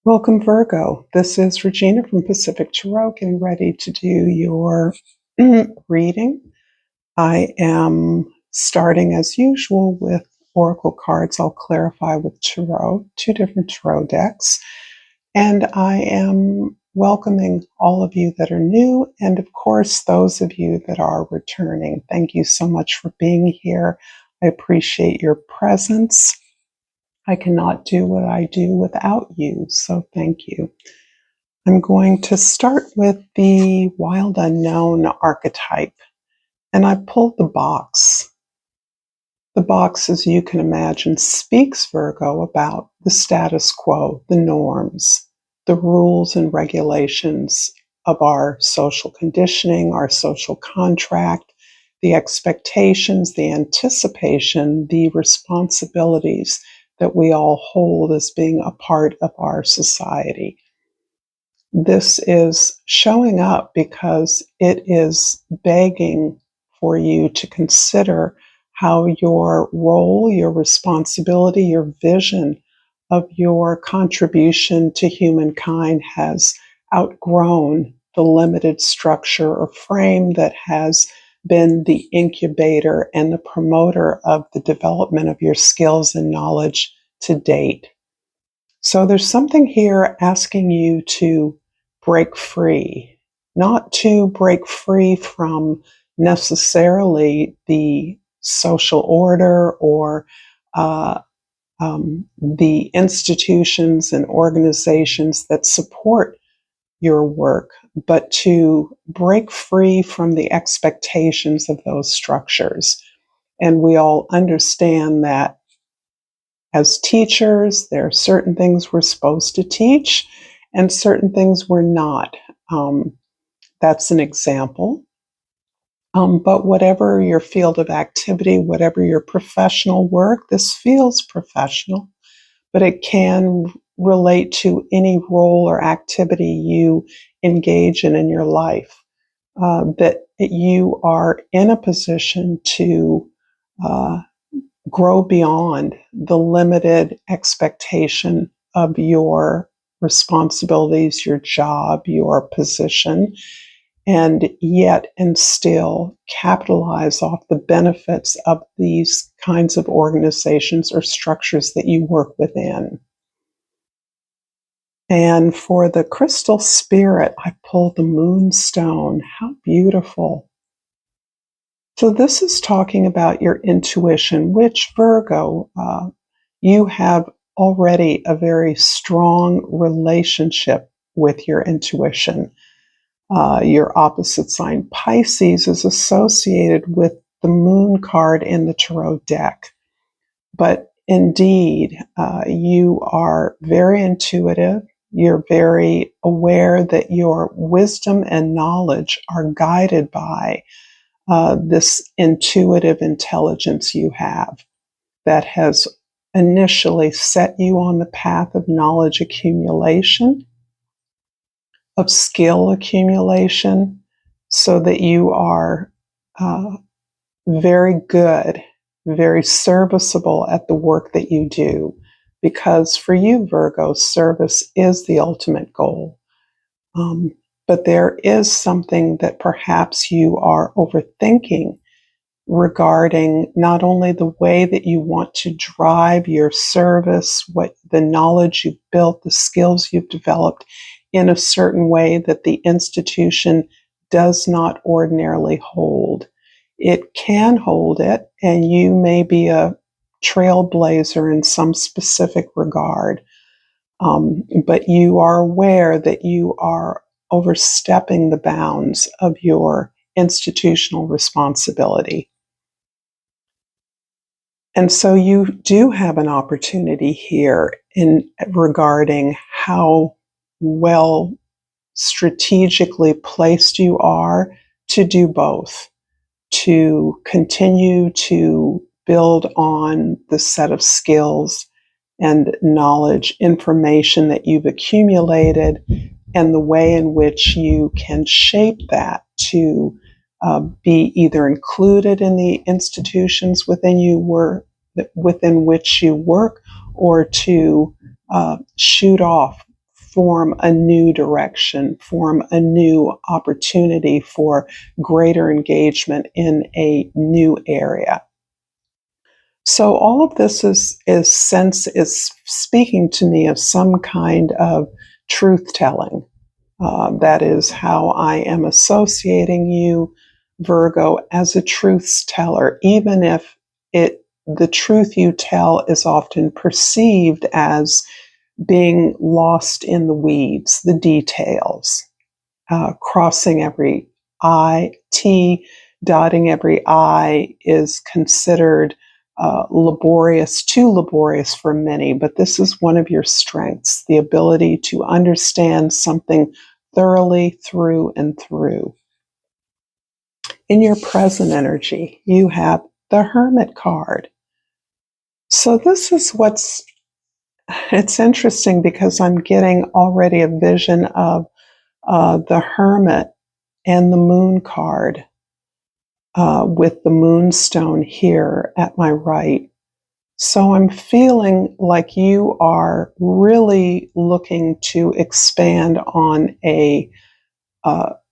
Welcome, Virgo. This is Regina from Pacific Tarot, getting ready to do your reading. I am starting, as usual, with oracle cards. I'll clarify with tarot, two different tarot decks. And I am welcoming all of you that are new, and of course, those of you that are returning. Thank you so much for being here. I appreciate your presence. I cannot do what I do without you, so thank you. I'm going to start with the wild unknown archetype, and I pulled the box. The box, as you can imagine, speaks, Virgo, about the status quo, the norms, the rules and regulations of our social conditioning, our social contract, the expectations, the anticipation, the responsibilities that we all hold as being a part of our society. This is showing up because it is begging for you to consider how your role, your responsibility, your vision of your contribution to humankind has outgrown the limited structure or frame that has been the incubator and the promoter of the development of your skills and knowledge to date. So there's something here asking you to break free, not to break free from necessarily the social order or the institutions and organizations that support your work, but to break free from the expectations of those structures. And we all understand that as teachers, there are certain things we're supposed to teach and certain things we're not. That's an example. But whatever your field of activity, whatever your professional work, this feels professional, but it can relate to any role or activity you engage in your life, that you are in a position to grow beyond the limited expectation of your responsibilities, your job, your position, and yet and still capitalize off the benefits of these kinds of organizations or structures that you work within. And for the crystal spirit, I pulled the moonstone. How beautiful. So this is talking about your intuition, which, Virgo, you have already a very strong relationship with your intuition. Your opposite sign, Pisces, is associated with the moon card in the tarot deck. But indeed, you are very intuitive. You're very aware that your wisdom and knowledge are guided by this intuitive intelligence you have that has initially set you on the path of knowledge accumulation, of skill accumulation, so that you are very good, very serviceable at the work that you do. Because for you, Virgo, service is the ultimate goal. But there is something that perhaps you are overthinking regarding not only the way that you want to drive your service, what the knowledge you've built, the skills you've developed in a certain way that the institution does not ordinarily hold. It can hold it, and you may be a trailblazer in some specific regard, but you are aware that you are overstepping the bounds of your institutional responsibility. And so you do have an opportunity here in regarding how well strategically placed you are to do both, to continue to build on the set of skills and knowledge, information that you've accumulated, and the way in which you can shape that to be either included in the institutions within which you work, or to shoot off form a new direction, form a new opportunity for greater engagement in a new area. So all of this is speaking to me of some kind of truth telling. That is how I am associating you, Virgo, as a truth teller, even if the truth you tell is often perceived as being lost in the weeds, the details, crossing every T, dotting every I is considered laborious, too laborious for many, but this is one of your strengths, the ability to understand something thoroughly through and through. In your present energy, you have the Hermit card. So this is it's interesting because I'm getting already a vision of the Hermit and the Moon card with the Moonstone here at my right. So I'm feeling like you are really looking to expand on a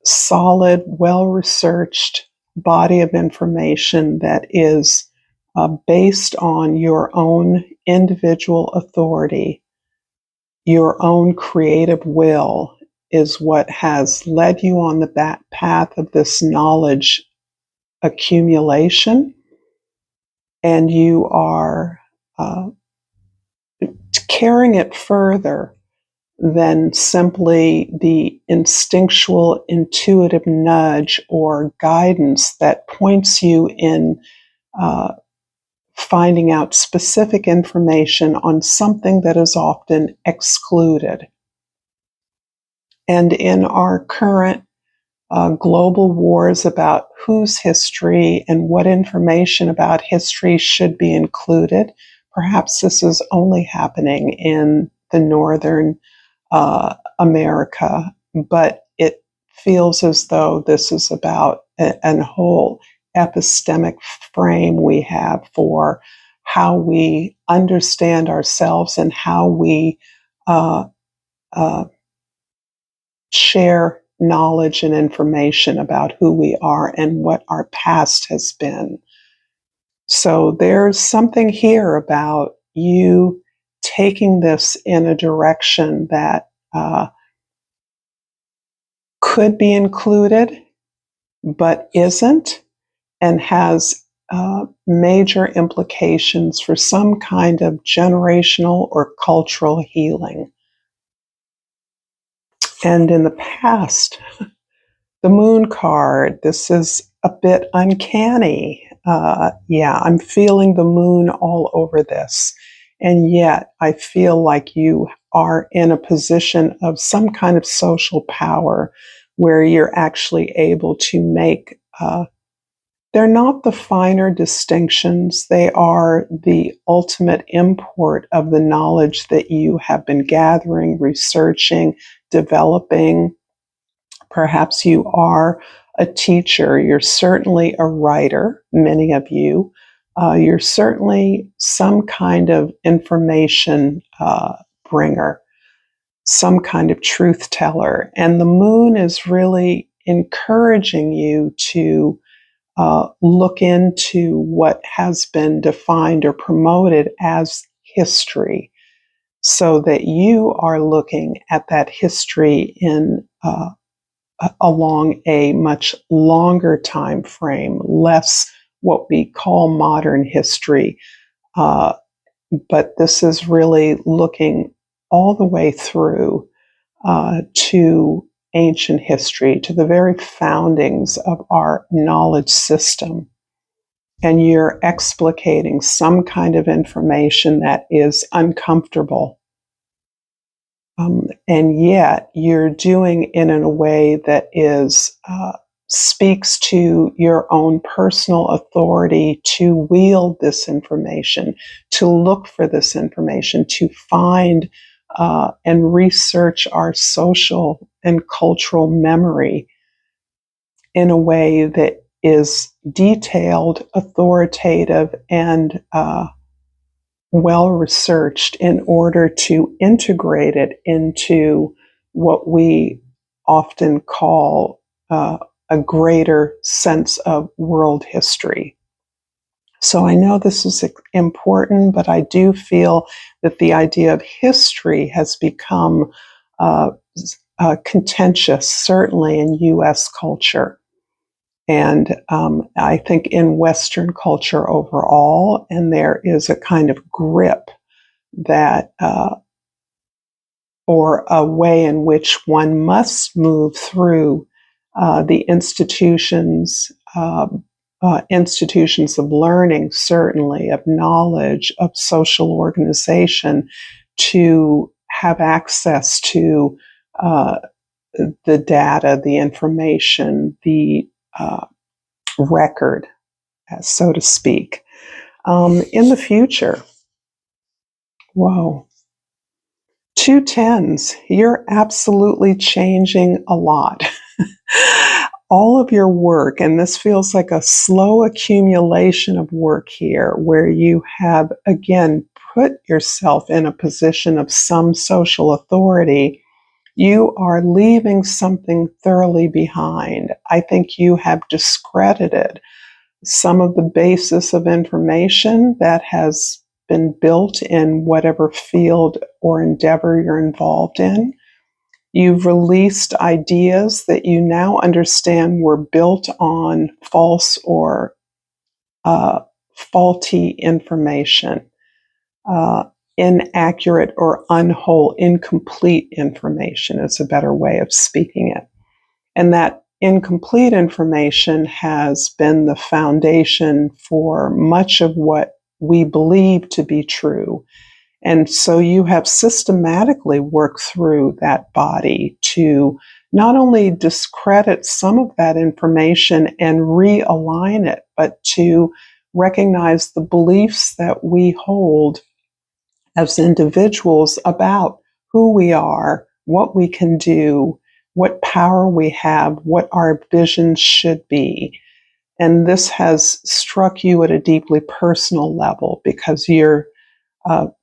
solid, well-researched body of information that is based on your own individual authority, your own creative will is what has led you on the path of this knowledge accumulation, and you are carrying it further than simply the instinctual, intuitive nudge or guidance that points you in uh, finding out specific information on something that is often excluded. And in our current global wars about whose history and what information about history should be included, perhaps this is only happening in the northern America, but it feels as though this is about a whole epistemic frame we have for how we understand ourselves and how we uh, uh, share knowledge and information about who we are and what our past has been. So there's something here about you taking this in a direction that could be included, but isn't, and has major implications for some kind of generational or cultural healing. And in the past, the Moon card, this is a bit uncanny. Yeah, I'm feeling the moon all over this. And yet I feel like you are in a position of some kind of social power where you're actually able to make, they're not the finer distinctions, they are the ultimate import of the knowledge that you have been gathering, researching, developing. Perhaps you are a teacher. You're certainly a writer, many of you. You're certainly some kind of information bringer, some kind of truth teller. And the moon is really encouraging you to look into what has been defined or promoted as history, so that you are looking at that history in along a much longer time frame, less what we call modern history. Uh, but this is really looking all the way through to ancient history, to the very foundings of our knowledge system. And you're explicating some kind of information that is uncomfortable. And yet you're doing it in a way that is speaks to your own personal authority to wield this information, to look for this information, to find and research our social and cultural memory in a way that is detailed, authoritative, and well researched in order to integrate it into what we often call a greater sense of world history. So I know this is important, but I do feel that the idea of history has become uh, contentious, certainly in U.S. culture. And I think in Western culture overall, and there is a kind of grip that, or a way in which one must move through the institutions of learning, certainly, of knowledge, of social organization, to have access to the data, the information, the record, so to speak. In the future, whoa, 2 10s, you're absolutely changing a lot. All of your work, and this feels like a slow accumulation of work here, where you have, again, put yourself in a position of some social authority. You are leaving something thoroughly behind. I think you have discredited some of the basis of information that has been built in whatever field or endeavor you're involved in. You've released ideas that you now understand were built on false or faulty information, inaccurate or incomplete information is a better way of speaking it. And that incomplete information has been the foundation for much of what we believe to be true. And so you have systematically worked through that body to not only discredit some of that information and realign it, but to recognize the beliefs that we hold as individuals about who we are, what we can do, what power we have, what our vision should be. And this has struck you at a deeply personal level because you're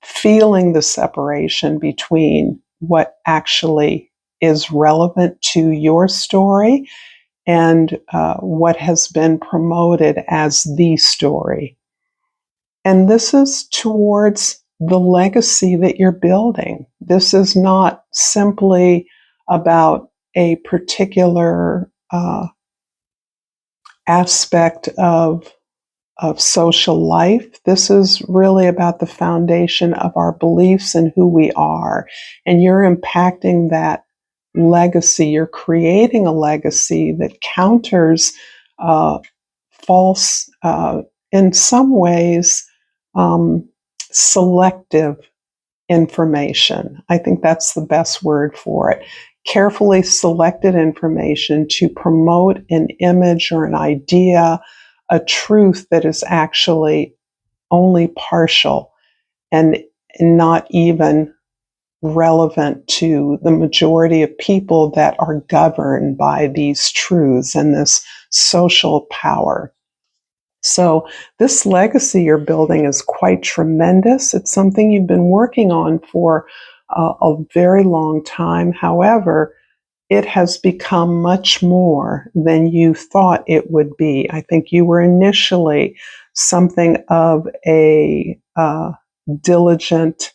feeling the separation between what actually is relevant to your story and what has been promoted as the story. And this is towards the legacy that you're building. This is not simply about a particular aspect of social life. This is really about the foundation of our beliefs and who we are. And you're impacting that legacy. You're creating a legacy that counters false, in some ways, selective information. I think that's the best word for it. Carefully selected information to promote an image or an idea, a truth that is actually only partial and not even relevant to the majority of people that are governed by these truths and this social power. So this legacy you're building is quite tremendous. It's something you've been working on for a very long time. However, it has become much more than you thought it would be. I think you were initially something of a diligent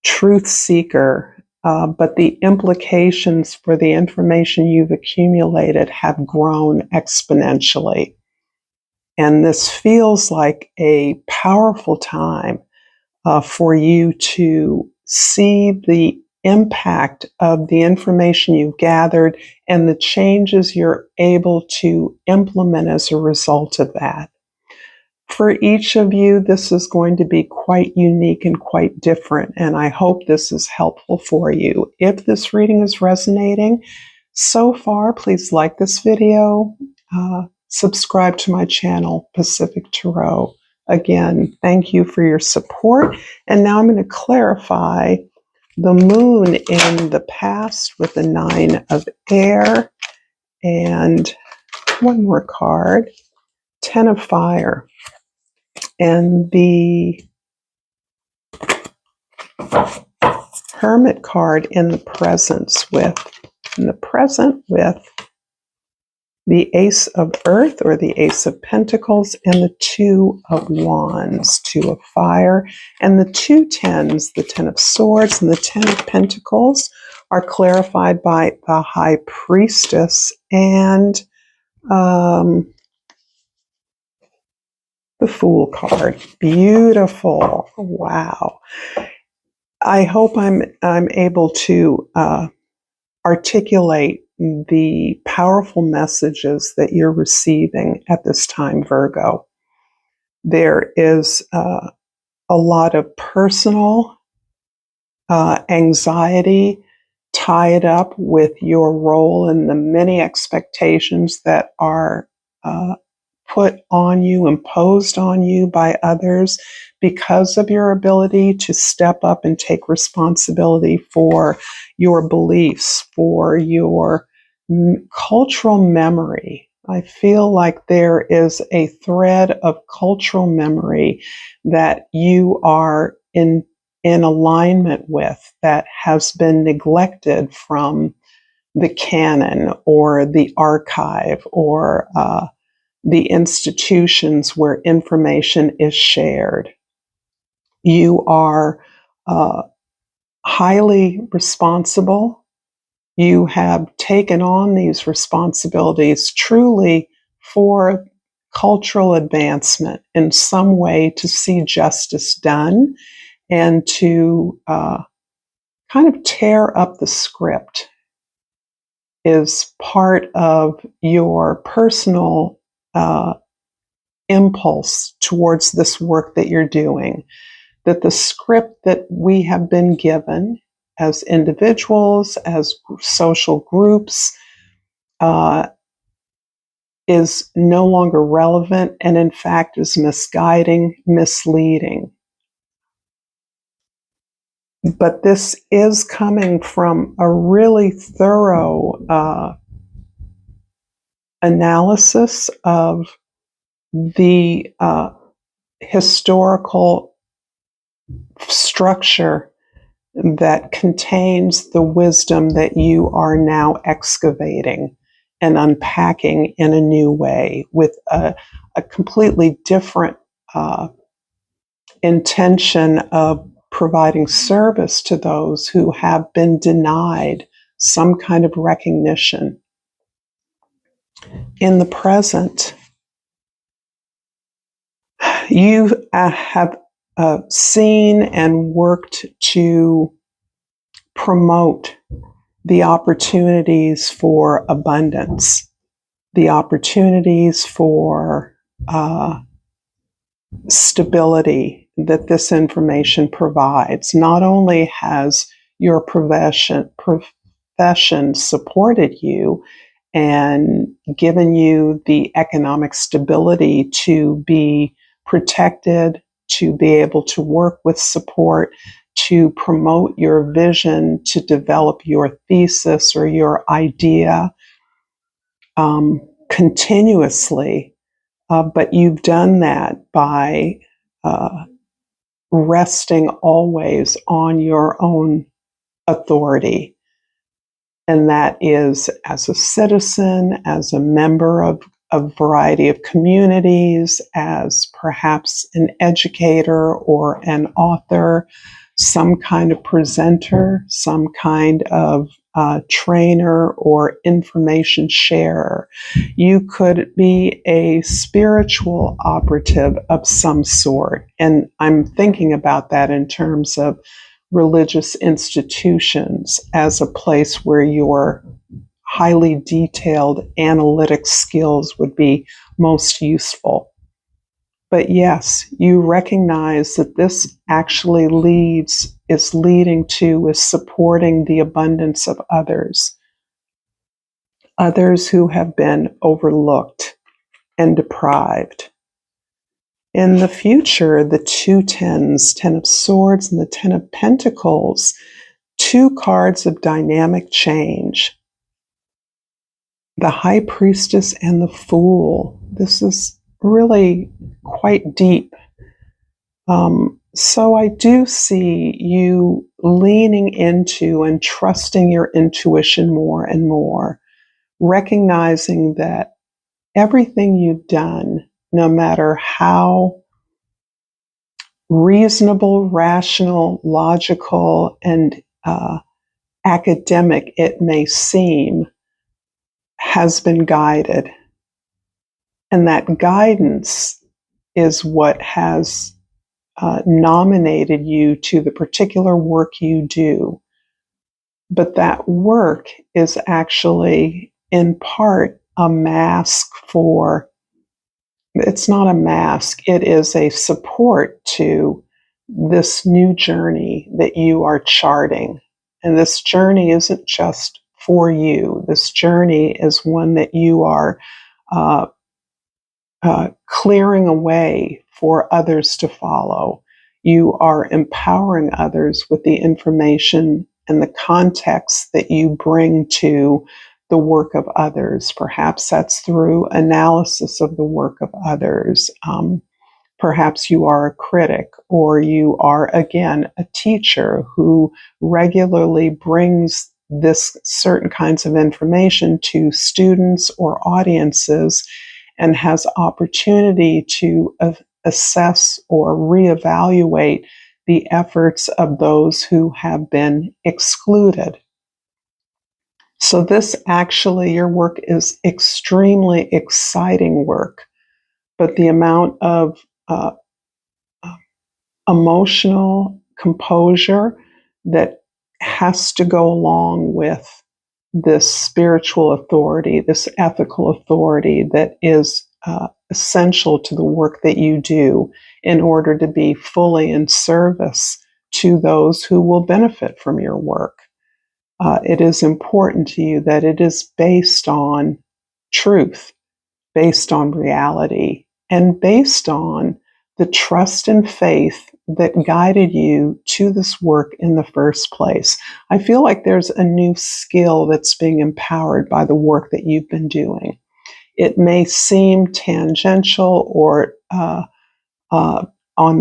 truth seeker, but the implications for the information you've accumulated have grown exponentially. And this feels like a powerful time for you to see the impact of the information you've gathered and the changes you're able to implement as a result of that. For each of you, this is going to be quite unique and quite different, and I hope this is helpful for you. If this reading is resonating so far, please like this video, subscribe to my channel, Pacific Tarot. Again, thank you for your support. And now I'm going to clarify the moon in the past with the 9 of air and one more card, 10 of fire. And the Hermit card in the present with the Ace of Earth or the Ace of Pentacles and the Two of Wands, Two of Fire, and the two tens, the Ten of Swords and the Ten of Pentacles, are clarified by the High Priestess and the Fool card. Beautiful. Wow. I hope I'm able to articulate the powerful messages that you're receiving at this time, Virgo. There is a lot of personal anxiety tied up with your role and the many expectations that are put on you, imposed on you by others because of your ability to step up and take responsibility for your beliefs, for your cultural memory. I feel like there is a thread of cultural memory that you are in alignment with that has been neglected from the canon or the archive or the institutions where information is shared. You are highly responsible. You have taken on these responsibilities truly for cultural advancement in some way, to see justice done and to kind of tear up the script is part of your personal impulse towards this work that you're doing. That the script that we have been given as individuals, as social groups, is no longer relevant and in fact is misguiding, misleading. But this is coming from a really thorough analysis of the historical structure that contains the wisdom that you are now excavating and unpacking in a new way with a completely different intention of providing service to those who have been denied some kind of recognition. In the present, you have seen and worked to promote the opportunities for abundance, the opportunities for stability that this information provides. Not only has your profession supported you and given you the economic stability to be protected, to be able to work with support, to promote your vision, to develop your thesis or your idea continuously. But you've done that by resting always on your own authority. And that is as a citizen, as a member of a variety of communities, as perhaps an educator or an author, some kind of presenter, some kind of trainer or information sharer. You could be a spiritual operative of some sort. And I'm thinking about that in terms of religious institutions as a place where your highly detailed analytic skills would be most useful. But yes, you recognize that this actually is supporting the abundance of others who have been overlooked and deprived. In the future, the two tens, Ten of Swords and the Ten of Pentacles, two cards of dynamic change. The High Priestess and the Fool. This is really quite deep So I do see you leaning into and trusting your intuition more and more, recognizing that everything you've done, no matter how reasonable, rational, logical, and academic it may seem, has been guided. And that guidance is what has nominated you to the particular work you do. But that work is actually, in part, a mask for, it's not a mask, it is a support to this new journey that you are charting. And this journey isn't just for you, this journey is one that you are uh, clearing a way for others to follow. You are empowering others with the information and the context that you bring to the work of others. Perhaps that's through analysis of the work of others. Perhaps you are a critic, or you are, again, a teacher who regularly brings this certain kinds of information to students or audiences and has opportunity to assess or reevaluate the efforts of those who have been excluded. So this actually, your work is extremely exciting work, but the amount of emotional composure that has to go along with this spiritual authority, this ethical authority that is essential to the work that you do in order to be fully in service to those who will benefit from your work. It is important to you that it is based on truth, based on reality, and based on the trust and faith that guided you to this work in the first place. I feel like there's a new skill that's being empowered by the work that you've been doing. It may seem tangential or on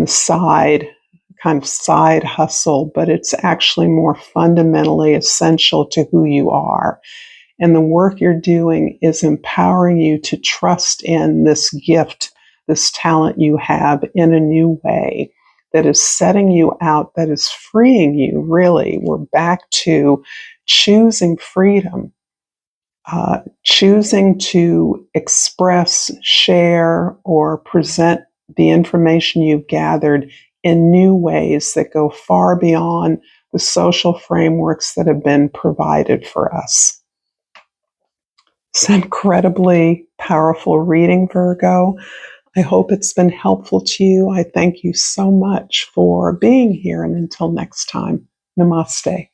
the side, kind of side hustle, but it's actually more fundamentally essential to who you are. And the work you're doing is empowering you to trust in this gift, this talent you have in a new way that is setting you out, that is freeing you, really. We're back to choosing freedom, choosing to express, share, or present the information you've gathered in new ways that go far beyond the social frameworks that have been provided for us. It's an incredibly powerful reading, Virgo. I hope it's been helpful to you. I thank you so much for being here, and until next time, namaste.